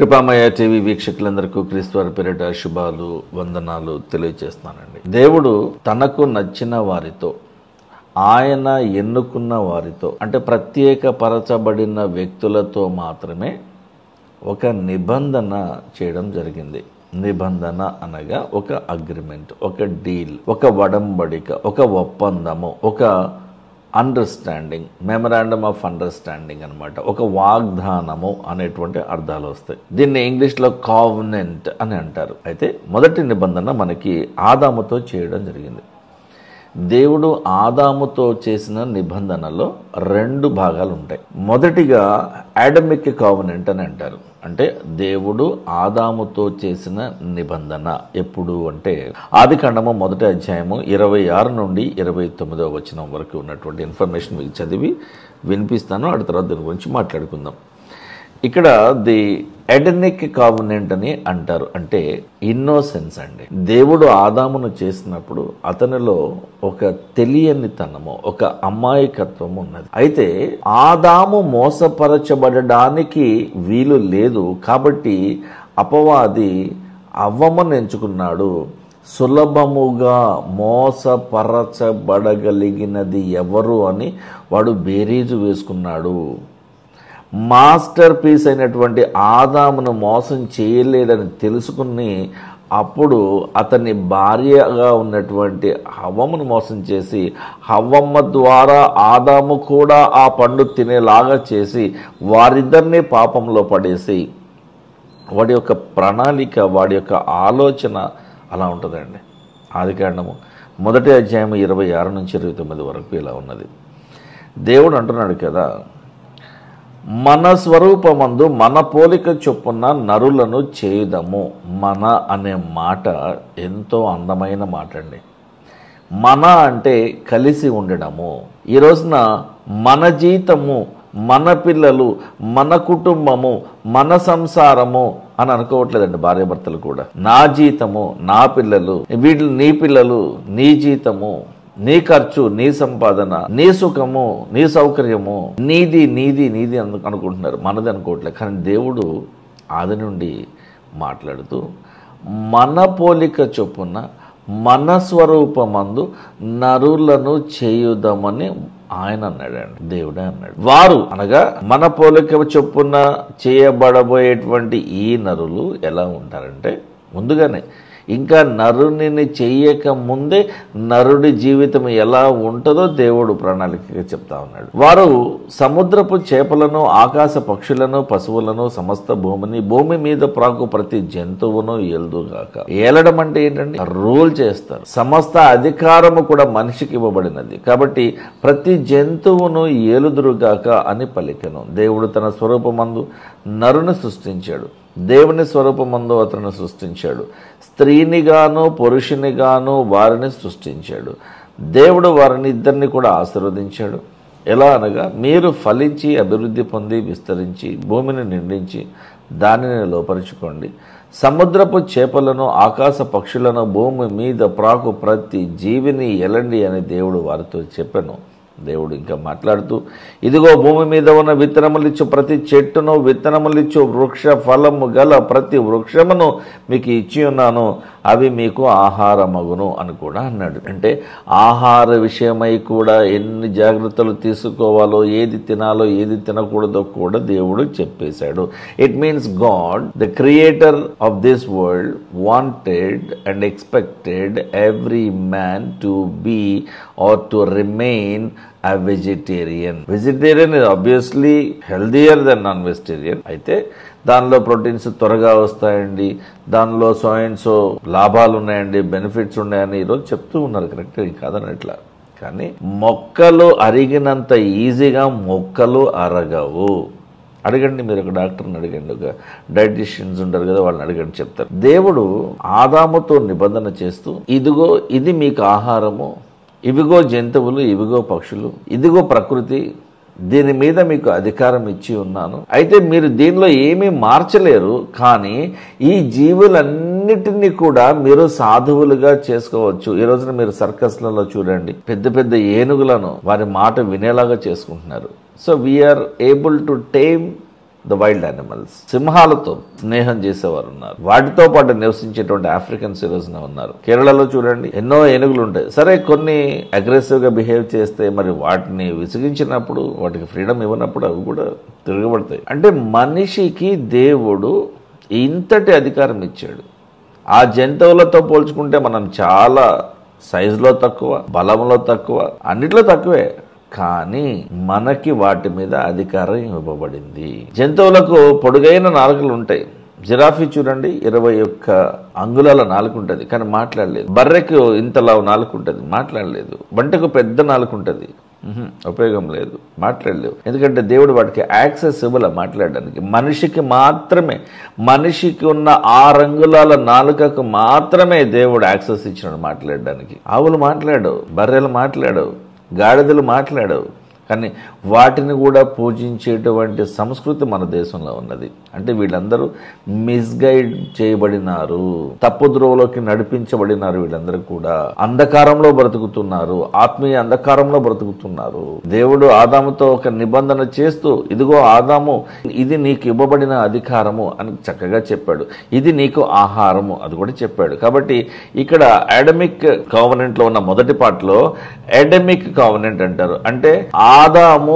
కృపామయ TV వీక్షకులందరికీ క్రీస్తు వారి పేరిట శుభాలు వందనాలు తెలియజేస్తున్నానండి. దేవుడు తనకు నచ్చిన వారితో, ఆయన ఎన్నుకున్న వారితో, అంటే ప్రత్యేకపరచబడిన వ్యక్తులతో మాత్రమే ఒక నిబంధన చేయడం జరిగింది. నిబంధన అనగా ఒక అగ్రిమెంట్, ఒక డీల్, ఒక వడంబడిక, ఒక ఒప్పందము, ఒక అండర్స్టాండింగ్, మెమరాండమ్ ఆఫ్ అండర్స్టాండింగ్ అనమాట. ఒక వాగ్దానము అనేటువంటి అర్థాలు వస్తాయి. దీన్ని ఇంగ్లీష్లో కావెనెంట్ అని అంటారు. అయితే మొదటి నిబంధన మనకి ఆదాముతో చేయడం జరిగింది. దేవుడు ఆదాముతో చేసిన నిబంధనలో రెండు భాగాలు ఉంటాయి. మొదటిగా ఆడమిక్ కావెనెంట్ అని అంటారు. అంటే దేవుడు ఆదాముతో చేసిన నిబంధన ఎప్పుడు అంటే ఆదికాండము 1వ అధ్యాయము 26 నుండి 29వ వచనం వరకు ఉన్నటువంటి ఇన్ఫర్మేషన్ మీకు చదివి వినిపిస్తాను. ఆ తర్వాత దీని గురించి మాట్లాడుకుందాం. ఇక్కడ ది ఎడనిక్ కావెనెంట్ అని అంటారు. అంటే ఇన్నోసెన్స్ అండి. దేవుడు ఆదామును చేసినప్పుడు అతనిలో ఒక తెలియనితనము, ఒక అమాయకత్వం ఉన్నది. అయితే ఆదాము మోసపరచబడడానికి వీలు లేదు కాబట్టి అపవాది అవ్వమును ఎంచుకున్నాడు. సులభముగా మోసపరచబడగలిగినది ఎవరు అని వాడు బేరీజు వేసుకున్నాడు. మాస్టర్ పీస్ అయినటువంటి ఆదామును మోసం చేయలేడని తెలుసుకుని అప్పుడు అతని భార్యగా ఉన్నటువంటి హవ్వమును మోసం చేసి హవ్వమ్మ ద్వారా ఆదాము కూడా ఆ పండు తినేలాగా చేసి వారిద్దరినీ పాపంలో పడేసి వాడి యొక్క ప్రణాళిక, వాడి యొక్క ఆలోచన అలా ఉంటుందండి. ఆదికాండము 1వ అధ్యాయం 26 నుంచి 29 వరకు ఇలా ఉన్నది. దేవుడు అంటున్నాడు కదా, మన స్వరూపమందు మన పోలిక చొప్పున నరులను చేయుదము. మన అనే మాట ఎంతో అందమైన మాట అండి. మన అంటే కలిసి ఉండడము. ఈ రోజున మన జీతము, మన పిల్లలు, మన కుటుంబము, మన సంసారము అని అనుకోవట్లేదండి భార్యాభర్తలు కూడా. నా జీతము, నా పిల్లలు, వీళ్ళు నీ పిల్లలు, నీ జీతము, నీ ఖర్చు, నీ సంపాదన, నీ సుఖము, నీ సౌకర్యము, నీది నీది నీది అనుకుంటున్నారు, మనది అనుకోవట్లేదు. కానీ దేవుడు ఆది నుండి మాట్లాడుతూ మన పోలిక చొప్పున మన స్వరూపమందు నరులను చేయుదామని ఆయన అన్నాడండి. దేవుడే అన్నాడు. వారు అనగా మన పోలిక చొప్పున చేయబడబోయేటువంటి ఈ నరులు ఎలా ఉంటారంటే, ముందుగానే ఇంకా నరుని చెయ్యక ముందే నరుడి జీవితం ఎలా ఉంటుందో దేవుడు ప్రణాళికగా చెప్తా ఉన్నాడు. వారు సముద్రపు చేపలను, ఆకాశ పక్షులను, పశువులను, సమస్త భూమిని, భూమి మీద ప్రాకు ప్రతి జంతువును ఏలుదుగాక. ఏలడం అంటే ఏంటండి? రూల్ చేస్తారు. సమస్త అధికారము కూడా మనిషికి ఇవ్వబడినది కాబట్టి ప్రతి జంతువును ఏలుదురుగాక అని పలికెను. దేవుడు తన స్వరూపమందు నరుని సృష్టించాడు. దేవుని స్వరూపమందు అతను సృష్టించాడు. స్త్రీనిగాను పురుషునిగాను వారిని సృష్టించాడు. దేవుడు వారిని ఇద్దరిని కూడా ఆశీర్వదించాడు. ఎలా అనగా, మీరు ఫలించి అభివృద్ధి పొంది విస్తరించి భూమిని నిండించి దానిని లోపరుచుకోండి. సముద్రపు చేపలను, ఆకాశ పక్షులను, భూమి మీద ప్రాకు ప్రతి జీవిని ఎలండి అని దేవుడు వారితో చెప్పెను. దేవుడు ఇంకా మాట్లాడుతూ, ఇదిగో భూమి మీద ఉన్న విత్తనములిచ్చు ప్రతి చెట్టును, విత్తనములిచ్చు వృక్ష ఫలము గల ప్రతి వృక్షమును మీకు ఇచ్చి ఉన్నాను, అవి మీకు ఆహారమగును అని కూడా అన్నాడు. అంటే ఆహార విషయమై కూడా ఎన్ని జాగ్రత్తలు తీసుకోవాలో, ఏది తినాలో ఏది తినకూడదో కూడా దేవుడు చెప్పేశాడు. It means God, the creator of this world, wanted and expected every man to be or to remain a vegetarian. Vegetarian is obviously healthier than non-vegetarian. అయితే దానిలో ప్రోటీన్స్ త్వరగా వస్తాయండి, దానిలో సో అండ్ సో లాభాలు ఉన్నాయండి, బెనిఫిట్స్ ఉన్నాయని ఈరోజు చెప్తూ ఉన్నారు. కరెక్ట్ కాదని ఇట్లా. కానీ మొక్కలు అరిగినంత ఈజీగా మొక్కలు అరగవు. అడగండి, మీరు ఒక డాక్టర్ని అడగండి, ఒక డైటిషియన్స్ ఉంటారు కదా, వాళ్ళని అడగండి, చెప్తారు. దేవుడు ఆదాముతో నిబంధన చేస్తూ, ఇదిగో ఇది మీకు ఆహారము, ఇవిగో జంతువులు, ఇవిగో పక్షులు, ఇదిగో ప్రకృతి, దీని మీద మీకు అధికారం ఇచ్చి ఉన్నాను. అయితే మీరు దీనిలో ఏమీ మార్చలేరు, కానీ ఈ జీవులన్నిటినీ కూడా మీరు సాధువులుగా చేసుకోవచ్చు. ఈ రోజున మీరు సర్కస్లలో చూడండి, పెద్ద పెద్ద ఏనుగులను వారి మాట వినేలాగా చేసుకుంటున్నారు. So we are able to tame the wild animals. సింహాలతో స్నేహం చేసేవారు ఉన్నారు. వాటితో పాటు నివసించేటువంటి ఆఫ్రికన్స్ ఈ రోజున ఉన్నారు. కేరళలో చూడండి, ఎన్నో ఏనుగులు ఉంటాయి. సరే, కొన్ని అగ్రెసివ్గా బిహేవ్ చేస్తే మరి వాటిని విసిగించినప్పుడు, వాటికి ఫ్రీడమ్ ఇవ్వనప్పుడు అవి కూడా తిరగబడతాయి. అంటే మనిషికి దేవుడు ఇంతటి అధికారం ఇచ్చాడు. ఆ జంతువులతో పోల్చుకుంటే మనం చాలా సైజులో తక్కువ, బలంలో తక్కువ, అన్నిట్లో తక్కువే. కానీ మనకి వాటి మీద అధికారం ఇవ్వబడింది. జంతువులకు పొడుగైన నాలుకలు ఉంటాయి. జిరాఫీ చూడండి, 21 అంగుళాల నాలుక ఉంటుంది, కానీ మాట్లాడలేదు. బర్రెకు ఇంతలా నాలుక ఉంటుంది, మాట్లాడలేదు. బంటకు పెద్ద నాలుక ఉంటుంది, ఉపయోగం లేదు, మాట్లాడలేవు. ఎందుకంటే దేవుడు వాటికి యాక్సెస్ ఇవ్వాల మాట్లాడడానికి. మనిషికి మాత్రమే, మనిషికి ఉన్న 6 అంగుళాల నాలుకకు మాత్రమే దేవుడు యాక్సెస్ ఇచ్చినాడు మాట్లాడడానికి. ఆవులు మాట్లాడవు, బర్రెలు మాట్లాడవు, గాడిదలు మాట్లాడవు. కానీ వాటిని కూడా పూజించేటువంటి సంస్కృతి మన దేశంలో ఉన్నది. అంటే వీళ్ళందరూ మిస్గైడ్ చేయబడినారు, తప్పు ద్రోవలోకి నడిపించబడినారు. వీళ్ళందరూ కూడా అంధకారంలో బ్రతుకుతున్నారు, ఆత్మీయ అంధకారంలో బ్రతుకుతున్నారు. దేవుడు ఆదాముతో ఒక నిబంధన చేస్తూ, ఇదిగో ఆదాము, ఇది నీకు ఇవ్వబడిన అధికారము అని చక్కగా చెప్పాడు. ఇది నీకు ఆహారము అది కూడా చెప్పాడు. కాబట్టి ఇక్కడ అడమిక్ కావనెంట్ లో ఉన్న మొదటి పార్ట్లో అడమిక్ కావనెంట్ అంటారు. అంటే ఆదాము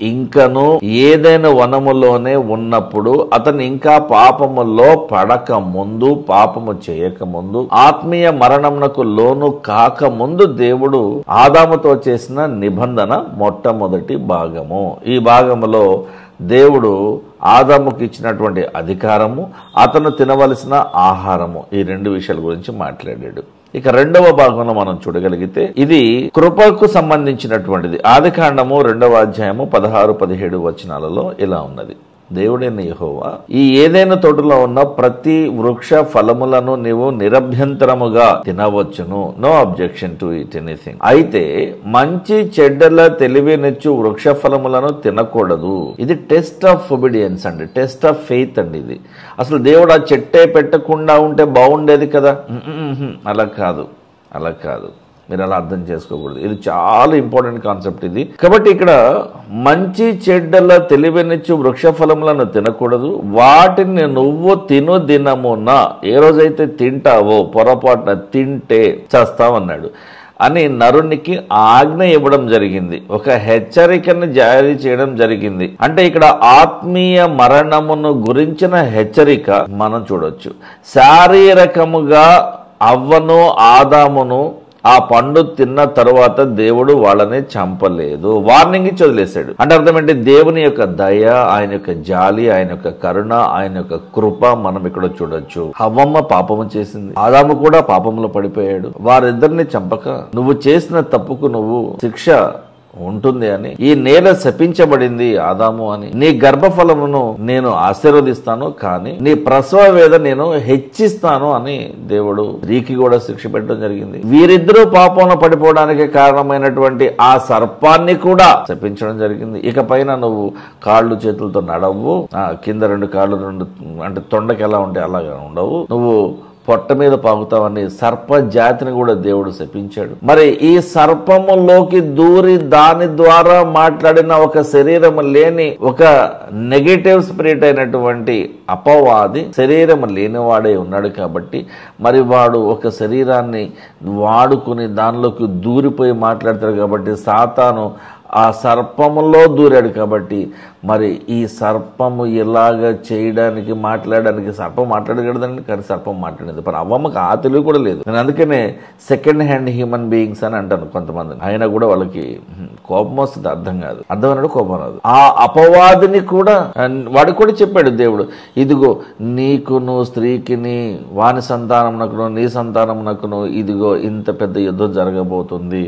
ఇంకను ఏదైనా వనములోనే ఉన్నప్పుడు, అతను ఇంకా పాపములో పడక ముందు, పాపము చేయక ముందు, ఆత్మీయ మరణమునకు లోను కాకముందు దేవుడు ఆదాముతో చేసిన నిబంధన మొట్టమొదటి భాగము. ఈ భాగములో దేవుడు ఆదాముకి ఇచ్చినటువంటి అధికారము, అతను తినవలసిన ఆహారము, ఈ 2 విషయాల గురించి మాట్లాడాడు. ఇక రెండవ భాగంలో మనం చూడగలిగితే ఇది కృపకు సంబంధించినటువంటిది. ఆదికాండము 2వ అధ్యాయము 16-17 వచనాలలో ఇలా ఉన్నది. దేవుడైన యెహోవా, ఈ ఏదైనా తోటలో ఉన్న ప్రతి వృక్ష ఫలములను నీవు నిరభ్యంతరముగా తినవచ్చును, no objection to it anything. అయితే మంచి చెడ్డల తెలివినిచ్చు వృక్ష ఫలములను తినకూడదు. ఇది టెస్ట్ ఆఫ్ ఒబీడియన్స్ అండి, టెస్ట్ ఆఫ్ ఫెయిత్ అండి. ఇది అసలు దేవుడు ఆ చెట్టే పెట్టకుండా ఉంటే బాగుండేది కదా. అలా కాదు, మీరు అలా అర్థం చేసుకోకూడదు. ఇది చాలా ఇంపార్టెంట్ కాన్సెప్ట్ ఇది. కాబట్టి ఇక్కడ మంచి చెడ్డల తెలివినిచ్చు వృక్ష ఫలములను తినకూడదు, వాటిని నువ్వు తిను దినమున, ఏ రోజైతే తింటావో, పొరపాటున తింటే చేస్తావన్నాడు అని నరునికి ఆజ్ఞ ఇవ్వడం జరిగింది. ఒక హెచ్చరికను జారీ చేయడం జరిగింది. అంటే ఇక్కడ ఆత్మీయ మరణమును గురించిన హెచ్చరిక మనం చూడొచ్చు. శారీరకముగా అవ్వను ఆదామును ఆ పండు తిన్న తరువాత దేవుడు వాళ్ళని చంపలేదు, వార్నింగ్ ఇచ్చి వదిలేశాడు. అంటే అర్థం ఏంటి? దేవుని యొక్క దయ, ఆయన యొక్క జాలి, ఆయన యొక్క కరుణ, ఆయన యొక్క కృప మనం ఇక్కడ చూడొచ్చు. హవ్వమ్మ పాపము చేసింది, ఆదాము కూడా పాపంలో పడిపోయాడు. వారిద్దరిని చంపక నువ్వు చేసిన తప్పుకు నువ్వు శిక్ష ఉంటుంది అని, ఈ నేల శపించబడింది ఆదాము అని, నీ గర్భఫలమును నేను ఆశీర్వదిస్తాను, కానీ నీ ప్రసవ వేద నేను హెచ్చిస్తాను అని దేవుడు స్త్రీకి కూడా శిక్ష పెట్టడం జరిగింది. వీరిద్దరూ పాపంలో పడిపోవడానికి కారణమైనటువంటి ఆ సర్పాన్ని కూడా శపించడం జరిగింది. ఇక పైన నువ్వు కాళ్ళు చేతులతో నడవు, కింద 2 కాళ్ళు అంటే తొండకి ఎలా ఉంటే అలాగా ఉండవు, నువ్వు పొట్ట మీద పాకుతావని సర్ప జాతిని కూడా దేవుడు శపించాడు. మరి ఈ సర్పములోకి దూరి దాని ద్వారా మాట్లాడిన ఒక శరీరం లేని, ఒక నెగటివ్ స్పిరిట్ అయినటువంటి అపవాది శరీరం లేనివాడే ఉన్నాడు. కాబట్టి మరి వాడు ఒక శరీరాన్ని వాడుకుని దానిలోకి దూరిపోయి మాట్లాడతాడు. కాబట్టి సాతాను ఆ సర్పములో దూరాడు. కాబట్టి మరి ఈ సర్పము ఎలాగ చేయడానికి, మాట్లాడడానికి, సర్పం మాట్లాడగలదండి, కానీ సర్పం మాట్లాడేది. మరి అవ్వమ్మకి ఆ తెలివి కూడా లేదు. నేను అందుకనే సెకండ్ హ్యాండ్ హ్యూమన్ బీయింగ్స్ అని అంటాను కొంతమంది. అయినా కూడా వాళ్ళకి కోపం వస్తుంది, అర్థం కాదు, అర్థమైనడు కోపం రాదు. ఆ అపవాదిని కూడా వాడికి కూడా చెప్పాడు దేవుడు, ఇదిగో నీకును స్త్రీకిని, వాని సంతానమునకును నీ సంతానమునకును ఇదిగో ఇంత పెద్ద యుద్ధం జరగబోతుంది.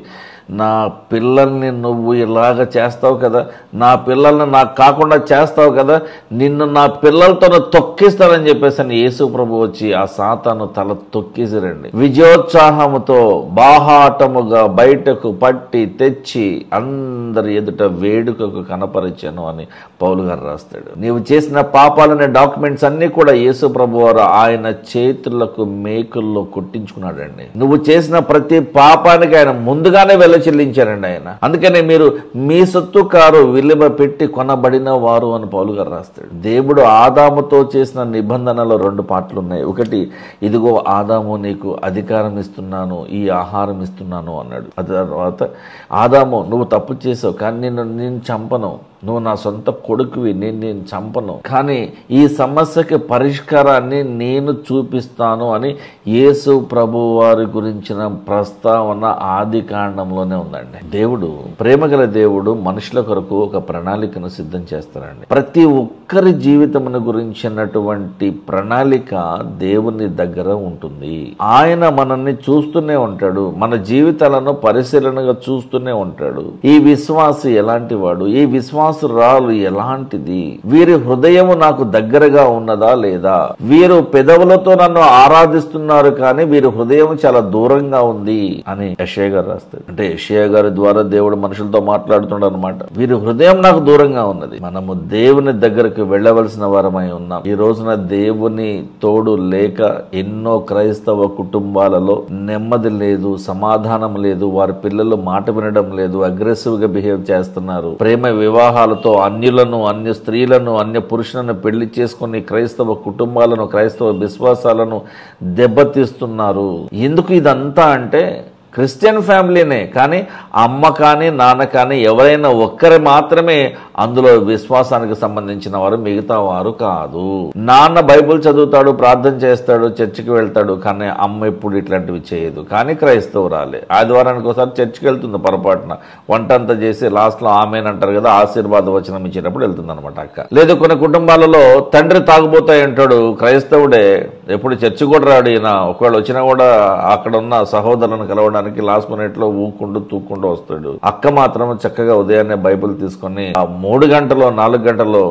నా పిల్లల్ని నువ్వు ఇలాగ చేస్తావు కదా, నా పిల్లల్ని నాకు కాకుండా చేస్తావు కదా, నిన్ను నా పిల్లలతో తొక్కిస్తానని చెప్పేసి అని యేసు ప్రభు వచ్చి ఆ సాతాను తల తొక్కిసిరండి. విజయోత్సాహముతో బాహాటముగా బయటకు పట్టి తెచ్చి అందరి ఎదుట వేడుకకు కనపరిచాను అని పౌలు గారు రాస్తాడు. నీవు చేసిన పాపాలనే డాక్యుమెంట్స్ అన్ని కూడా యేసు ప్రభు వారు ఆయన చేతులకు మేకుల్లో కుట్టించుకున్నాడండి. నువ్వు చేసిన ప్రతి పాపానికి ఆయన ముందుగానే చెల్లించారండి ఆయన. అందుకనే మీరు మీ సొత్తు కారు విలువ పెట్టి కొనబడిన వారు అని పౌలు గారు రాస్తాడు. దేవుడు ఆదాముతో చేసిన నిబంధనలో 2 పాటలు ఉన్నాయి. ఒకటి, ఇదిగో ఆదాము నీకు అధికారం ఇస్తున్నాను, ఈ ఆహారం ఇస్తున్నాను అన్నాడు. అది తర్వాత, ఆదాము నువ్వు తప్పు చేసావు కానీ నేను చంపను, నువ్వు నా సొంత కొడుకువి, నేను చంపను, కానీ ఈ సమస్యకి పరిష్కారాన్ని నేను చూపిస్తాను అని యేసు ప్రభు వారి గురించిన ప్రస్తావన ఆది కాండంలోనే ఉందండి. దేవుడు, ప్రేమగల దేవుడు మనుషుల కొరకు ఒక ప్రణాళికను సిద్ధం చేస్తారండి. ప్రతి ఒక్కరి జీవితమును గురించినటువంటి ప్రణాళిక దేవుని దగ్గర ఉంటుంది. ఆయన మనల్ని చూస్తూనే ఉంటాడు, మన జీవితాలను పరిశీలనగా చూస్తూనే ఉంటాడు. ఈ విశ్వాసి ఎలాంటి వాడు, ఈ విశ్వాసురాలు ఎలాంటిది, వీరి హృదయము నాకు దగ్గరగా ఉన్నదా లేదా, వీరు పెదవులతో నన్ను ఆరాధిస్తున్నారు కానీ వీరి హృదయం చాలా దూరంగా ఉంది అని యెషయా గారు రాస్తారు. అంటే యెషయా గారి ద్వారా దేవుడు మనుషులతో మాట్లాడుతున్నాడు అనమాట. వీరి హృదయం నాకు దూరంగా ఉన్నది. మనము దేవుని దగ్గరకు వెళ్ళవలసిన వారమై ఉన్నాం. ఈ రోజున దేవుని తోడు లేక ఎన్నో క్రైస్తవ కుటుంబాలలో నెమ్మది లేదు, సమాధానం లేదు, వారి పిల్లలు మాట వినడం లేదు, అగ్రెసివ్ గా బిహేవ్ చేస్తున్నారు. ప్రేమ వివాహాలతో అన్యులను, అన్య స్త్రీలను, అన్య పురుషులను పెళ్లి చేసుకుని క్రైస్తవ కుటుంబాలను, క్రైస్తవ విశ్వాసాలను దెబ్బతీస్తున్నారు. ఎందుకు ఇదంతా అంటే క్రిస్టియన్ ఫ్యామిలీనే, కానీ అమ్మ కానీ నాన్న కానీ ఎవరైనా ఒక్కరు మాత్రమే అందులో విశ్వాసానికి సంబంధించిన వారు, మిగతా వారు కాదు. నాన్న బైబుల్ చదువుతాడు, ప్రార్థన చేస్తాడు, చర్చికి వెళ్తాడు, కానీ అమ్మ ఎప్పుడు ఇట్లాంటివి చేయదు. కానీ క్రైస్తవురాలే ఆదివారానికి ఒకసారి చర్చికి వెళ్తుంది పొరపాటున, వంట అంతా చేసి లాస్ట్లో ఆమెనంటారు కదా, ఆశీర్వాద వచనం ఇచ్చేటప్పుడు వెళ్తుంది అనమాట అక్క. లేదు కొన్ని కుటుంబాలలో తండ్రి తాగుబోతాయి అంటాడు, క్రైస్తవుడే, ఎప్పుడు చర్చి కూడా రాడు ఈయన, ఒకవేళ వచ్చినా కూడా అక్కడ ఉన్న సహోదరులను కలవడానికి లాస్ట్ మినిట్ లో ఊక్కుంటూ తూక్కుంటూ వస్తాడు. అక్క మాత్రం చక్కగా ఉదయాన్నే బైబిల్ తీసుకొని ఆ 3 గంటలో 4 గంటల్లో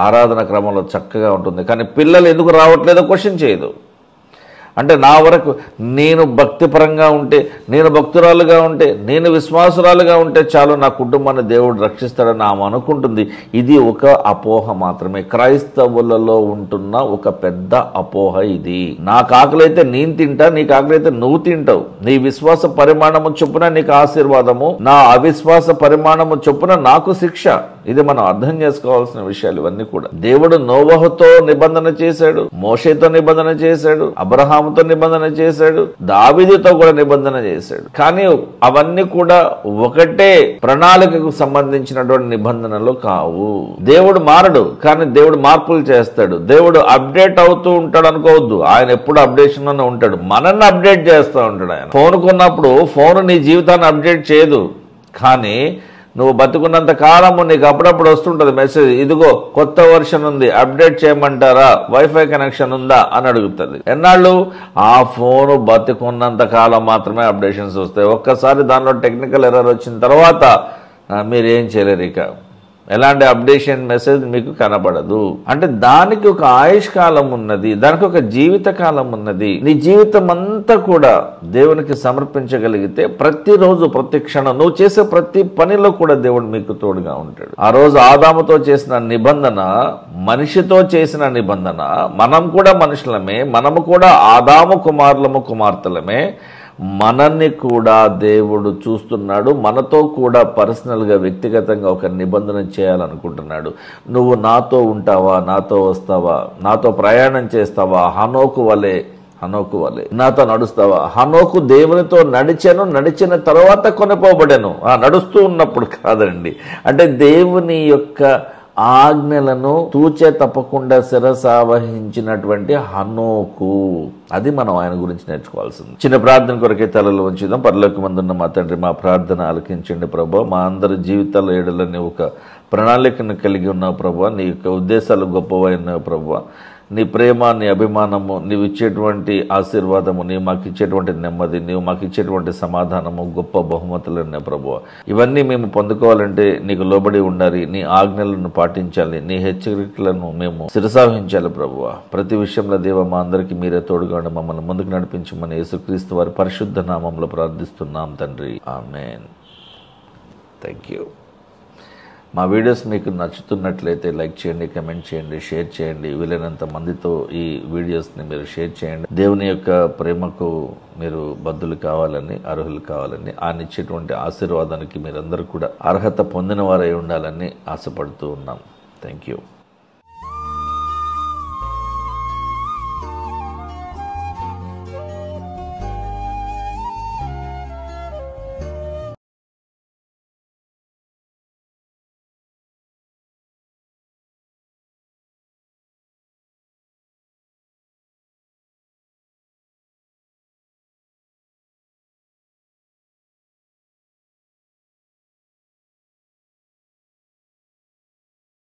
ఆరాధన క్రమంలో చక్కగా ఉంటుంది. కానీ పిల్లలు ఎందుకు రావట్లేదో క్వశ్చన్ చేయదు. అంటే నా వరకు నేను భక్తిపరంగా ఉంటే, నేను భక్తురాలుగా ఉంటే, నేను విశ్వాసురాలుగా ఉంటే చాలు, నా కుటుంబాన్ని దేవుడు రక్షిస్తాడని ఆమె అనుకుంటుంది. ఇది ఒక అపోహ మాత్రమే, క్రైస్తవులలో ఉంటున్న ఒక పెద్ద అపోహ ఇది. నాకు ఆకలైతే నేను తింటా, నీకు ఆకలైతే నువ్వు తింటావు. నీ విశ్వాస పరిమాణము చొప్పున నీకు ఆశీర్వాదము, నా అవిశ్వాస పరిమాణము చొప్పున నాకు శిక్ష. ఇది మనం అర్థం చేసుకోవాల్సిన విషయాలు ఇవన్నీ కూడా. దేవుడు నోవహుతో నిబంధన చేశాడు, మోషేతో నిబంధన చేశాడు, అబ్రహాముతో నిబంధన చేశాడు, దావీదుతో కూడా నిబంధన చేశాడు. కానీ అవన్నీ కూడా ఒకటే ప్రణాళికకు సంబంధించినటువంటి నిబంధనలు కావు. దేవుడు మారడు, కానీ దేవుడు మార్పులు చేస్తాడు. దేవుడు అప్డేట్ అవుతూ ఉంటాడు అనుకోవద్దు, ఆయన ఎప్పుడు అప్డేషన్ లోనే ఉంటాడు. మనల్ని అప్డేట్ చేస్తూ ఉంటాడు. ఆయన ఫోన్ కొన్నప్పుడు ఫోన్ నీ జీవితాన్ని అప్డేట్ చేయదు, కానీ నువ్వు బతుకున్నంత కాలము నీకు అప్పుడప్పుడు వస్తుంటది మెసేజ్, ఇదిగో కొత్త వర్షన్ ఉంది, అప్డేట్ చేయమంటారా, వైఫై కనెక్షన్ ఉందా అని అడుగుతుంది. ఎన్నాళ్ళు? ఆ ఫోను బతుకున్నంత కాలం మాత్రమే అప్డేషన్స్ వస్తాయి. ఒక్కసారి దానిలో టెక్నికల్ ఎర్రర్ వచ్చిన తర్వాత మీరేం చేయలేరు. ఇక ఎలాంటి అప్డేషన్ మెసేజ్ మీకు కనబడదు. అంటే దానికి ఒక ఆయుష్కాలం ఉన్నది, దానికి ఒక జీవిత కాలం ఉన్నది. నీ జీవితం అంతా కూడా దేవునికి సమర్పించగలిగితే ప్రతిరోజు, ప్రతి క్షణం నువ్వు చేసే ప్రతి పనిలో కూడా దేవుడు మీకు తోడుగా ఉంటాడు. ఆ రోజు ఆదాముతో చేసిన నిబంధన మనిషితో చేసిన నిబంధన. మనం కూడా మనుషులమే, మనము కూడా ఆదాము కుమారులము, కుమార్తెలమే. మనల్ని కూడా దేవుడు చూస్తున్నాడు, మనతో కూడా పర్సనల్గా, వ్యక్తిగతంగా ఒక నిబంధన చేయాలనుకుంటున్నాడు. నువ్వు నాతో ఉంటావా, నాతో వస్తావా, నాతో ప్రయాణం చేస్తావా, హనోకు వలె నాతో నడుస్తావా? హనోకు దేవునితో నడిచిన తర్వాత కొనిపోబడెను. నడుస్తూ ఉన్నప్పుడు కాదండి. అంటే దేవుని యొక్క ఆజ్ఞలను తూచే తప్పకుండా శిరసావహించినటువంటి హనోకు. అది మనం ఆయన గురించి నేర్చుకోవాల్సింది. చిన్న ప్రార్థన కొరకే తలలు ఉంచుదాం. పరలోకమందున్న మా తండ్రి, మా ప్రార్థన ఆలకించండి ప్రభా. మా అందరి జీవితాల ఏడలని ఒక ప్రణాళికను కలిగి ఉన్నావు ప్రభా. నీ యొక్క ఉద్దేశాలు గొప్పవైనావు ప్రభా. నీ ప్రేమ, నీ అభిమానము, నీవు ఇచ్చేటువంటి ఆశీర్వాదము, నీవు మాకు ఇచ్చేటువంటి నెమ్మది, నీవు మాకు ఇచ్చేటువంటి సమాధానము, గొప్ప బహుమతులనే ప్రభువా. ఇవన్నీ మేము పొందుకోవాలంటే నీకు లోబడి ఉండాలి, నీ ఆజ్ఞలను పాటించాలి, నీ హెచ్చరికలను మేము శిరసావహించాలి ప్రభువా. ప్రతి విషయంలో దేవ మా అందరికీ మీరే తోడుగా ఉండి మమ్మల్ని ముందుకు నడిపించమని యేసుక్రీస్తు వారి పరిశుద్ధ నామంలో ప్రార్థిస్తున్నాం తండ్రి, ఆమేన్. Thank you. మా వీడియోస్ మీకు నచ్చుతున్నట్లయితే లైక్ చేయండి, కమెంట్ చేయండి, షేర్ చేయండి. వీలైనంత మందితో ఈ వీడియోస్ని మీరు షేర్ చేయండి. దేవుని యొక్క ప్రేమకు మీరు బద్దులు కావాలని, అర్హులు కావాలని, ఆయన ఇచ్చేటువంటి ఆశీర్వాదానికి మీరందరూ కూడా అర్హత పొందిన వారై ఉండాలని ఆశపడుతూ ఉన్నాం. Thank you.